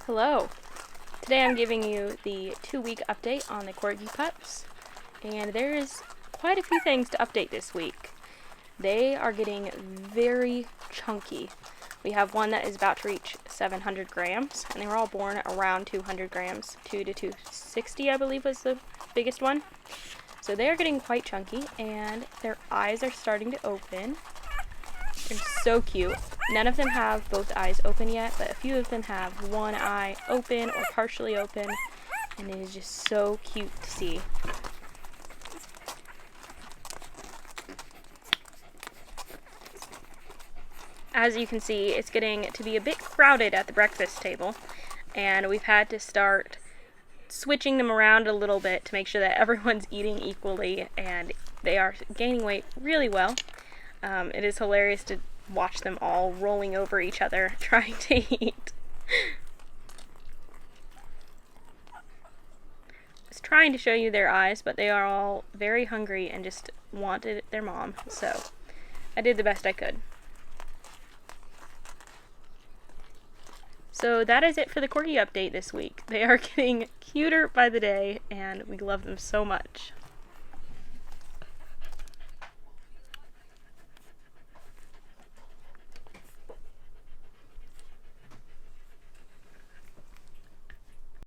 Hello. Today I'm giving you the 2-week update on the Corgi pups, and there is quite a few things to update this week. They are getting very chunky. We have one that is about to reach 700 grams, and they were all born around 200 grams. 2 to 260, I believe, was the biggest one. So they are getting quite chunky, and their eyes are starting to open. They're so cute. None of them have both eyes open yet, but a few of them have one eye open or partially open, and it is just so cute to see. As you can see, it's getting to be a bit crowded at the breakfast table, and we've had to start switching them around a little bit to make sure that everyone's eating equally, and they are gaining weight really well. It is hilarious to watch them all rolling over each other trying to eat. I was trying to show you their eyes, but they are all very hungry and just wanted their mom, so I did the best I could. So that is it for the Corgi update this week. They are getting cuter by the day, and we love them so much.